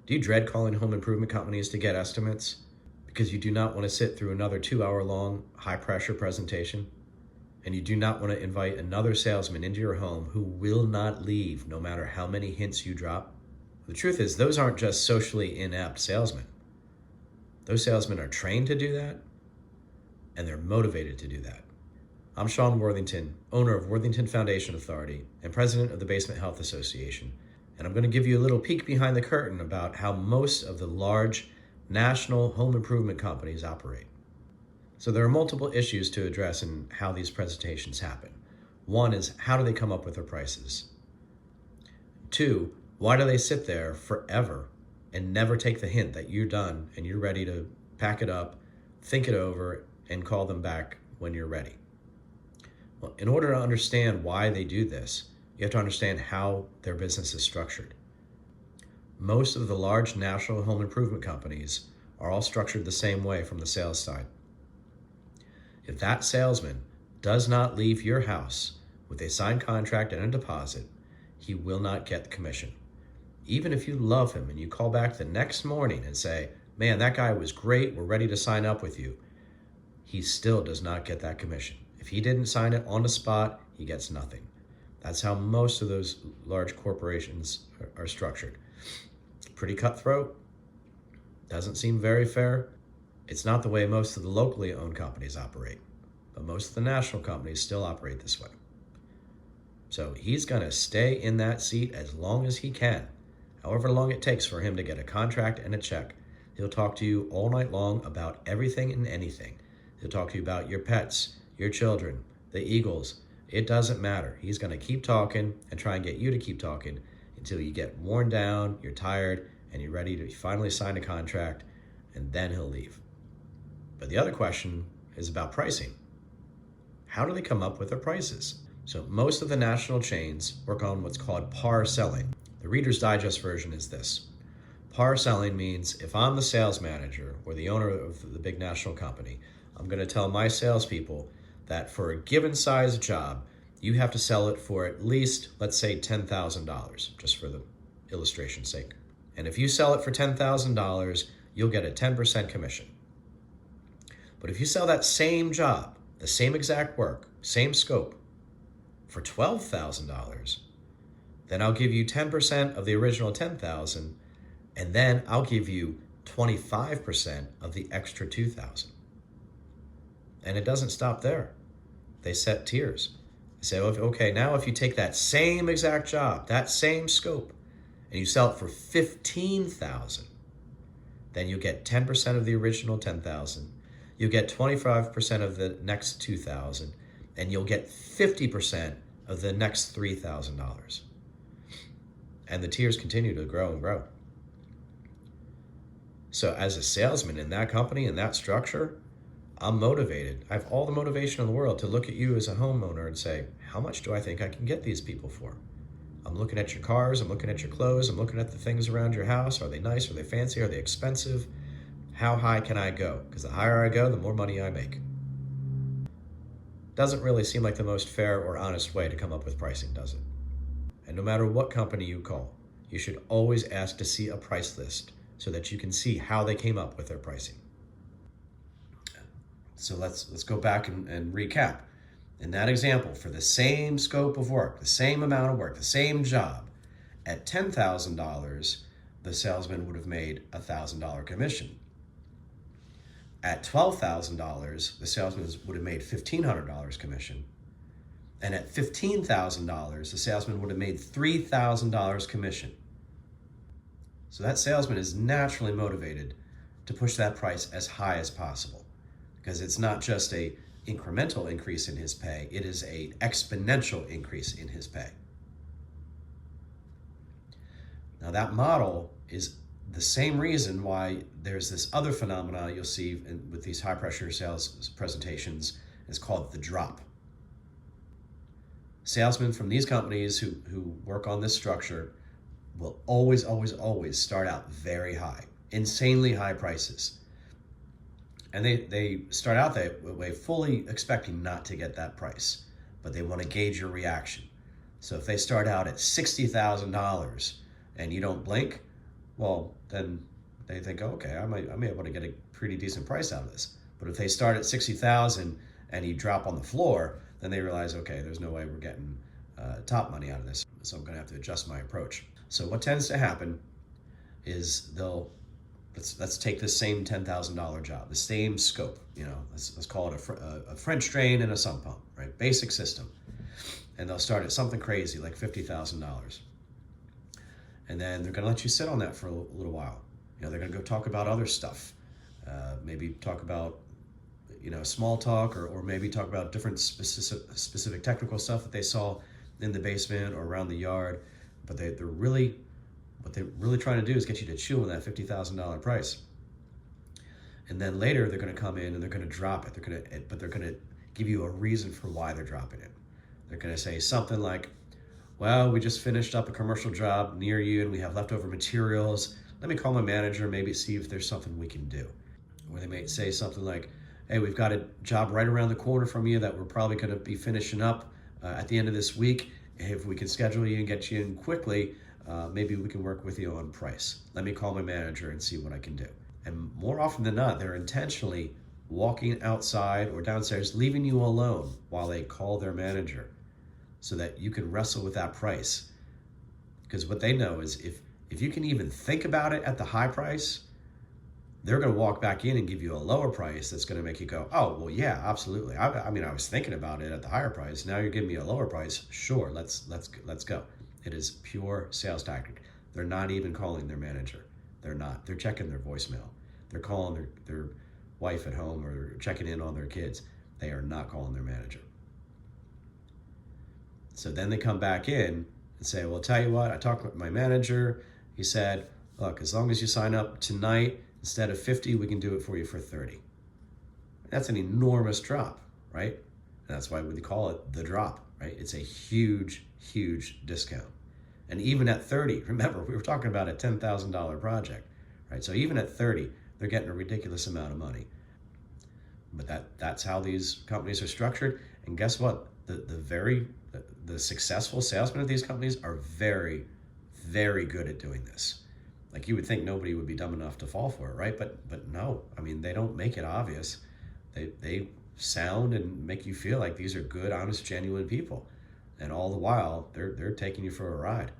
Do you dread calling home improvement companies to get estimates because you do not want to sit through another 2 hour long high pressure presentation? And you do not want to invite another salesman into your home who will not leave no matter how many hints you drop? The truth is, those aren't just socially inept salesmen. Those salesmen are trained to do that, and they're motivated to do that. I'm Sean Worthington, owner of Worthington Foundation Authority and president of the Basement Health Association. And I'm going to give you a little peek behind the curtain about how most of the large national home improvement companies operate. So there are multiple issues to address in how these presentations happen. One is, how do they come up with their prices? Two, why do they sit there forever and never take the hint that you're done and you're ready to pack it up, think it over, and call them back when you're ready? Well, in order to understand why they do this, you have to understand how their business is structured. Most of the large national home improvement companies are all structured the same way from the sales side. If that salesman does not leave your house with a signed contract and a deposit, he will not get the commission. Even if you love him and you call back the next morning and say, man, that guy was great, we're ready to sign up with you, he still does not get that commission. If he didn't sign it on the spot, he gets nothing. That's how most of those large corporations are structured. Pretty cutthroat. Doesn't seem very fair. It's not the way most of the locally owned companies operate, but most of the national companies still operate this way. So he's going to stay in that seat as long as he can, however long it takes for him to get a contract and a check. He'll talk to you all night long about everything and anything. He'll talk to you about your pets, your children, the Eagles. It doesn't matter. He's going to keep talking and try and get you to keep talking until you get worn down, you're tired, and you're ready to finally sign a contract, and then he'll leave. But the other question is about pricing. How do they come up with their prices? So most of the national chains work on what's called par selling. The Reader's Digest version is this. Par selling means if I'm the sales manager or the owner of the big national company, I'm going to tell my salespeople that for a given size job, you have to sell it for at least, let's say, $10,000, just for the illustration's sake. And if you sell it for $10,000, you'll get a 10% commission. But if you sell that same job, the same exact work, same scope, for $12,000, then I'll give you 10% of the original $10,000, and then I'll give you 25% of the extra $2,000. And it doesn't stop there. They set tiers. They say, okay, now if you take that same exact job, that same scope, and you sell it for $15,000, then you get 10% of the original $10,000. You get 25% of the next $2,000, and you'll get 50% of the next $3,000. And the tiers continue to grow and grow. So as a salesman in that company, in that structure, I'm motivated. I have all the motivation in the world to look at you as a homeowner and say, how much do I think I can get these people for? I'm looking at your cars, I'm looking at your clothes, I'm looking at the things around your house. Are they nice? Are they fancy? Are they expensive? How high can I go? Because the higher I go, the more money I make. Doesn't really seem like the most fair or honest way to come up with pricing, does it? And no matter what company you call, you should always ask to see a price list so that you can see how they came up with their pricing. So let's go back and recap. In that example, for the same scope of work, the same amount of work, the same job, at $10,000, the salesman would have made a $1,000 commission. At $12,000, the salesman would have made $1,500 commission. And at $15,000, the salesman would have made $3,000 commission. So that salesman is naturally motivated to push that price as high as possible, because it's not just a incremental increase in his pay, it is an exponential increase in his pay. Now that model is the same reason why there's this other phenomena you'll see with these high pressure sales presentations. It's called the drop. Salesmen from these companies who work on this structure will always start out very high, insanely high prices. And they start out that way fully expecting not to get that price, but they want to gauge your reaction. So if they start out at $60,000 and you don't blink, Well, then they think, okay, I may be able to get a pretty decent price out of this. But if they start at 60,000 and you drop on the floor, then they realize, okay, there's no way we're getting top money out of this. So I'm going to have to adjust my approach. So what tends to happen is let's take the same $10,000 job, the same scope. Let's call it a French drain and a sump pump, right? Basic system, and they'll start at something crazy like $50,000, and then they're going to let you sit on that for a little while. They're going to go talk about other stuff, maybe talk about small talk, or maybe talk about different specific technical stuff that they saw in the basement or around the yard. But what they're really trying to do is get you to chew on that $50,000 price. And then later they're going to come in and they're going to drop it. They're going to give you a reason for why they're dropping it. They're going to say something like, well, we just finished up a commercial job near you and we have leftover materials. Let me call my manager, maybe see if there's something we can do. Or they may say something like, hey, we've got a job right around the corner from you that we're probably going to be finishing up at the end of this week. If we can schedule you and get you in quickly, maybe we can work with you on price. Let me call my manager and see what I can do. And more often than not, they're intentionally walking outside or downstairs, leaving you alone while they call their manager so that you can wrestle with that price. Because what they know is if you can even think about it at the high price, they're going to walk back in and give you a lower price that's going to make you go, oh, well, yeah, absolutely. I mean, I was thinking about it at the higher price. Now you're giving me a lower price. Sure, let's go. It is pure sales tactic. They're not even calling their manager. They're not. They're checking their voicemail. They're calling their wife at home or checking in on their kids. They are not calling their manager. So then they come back in and say, well, tell you what, I talked with my manager. He said, look, as long as you sign up tonight, instead of 50, we can do it for you for 30. That's an enormous drop, right? And that's why we call it the drop, right? It's a huge, huge discount. And even at 30, remember, we were talking about a $10,000 project, right? So even at 30, they're getting a ridiculous amount of money. But that's how these companies are structured. And guess what? The successful salesmen of these companies are very, very good at doing this. Like, you would think nobody would be dumb enough to fall for it, right? But no, I mean, they don't make it obvious. They sound and make you feel like these are good, honest, genuine people. And all the while, they're taking you for a ride.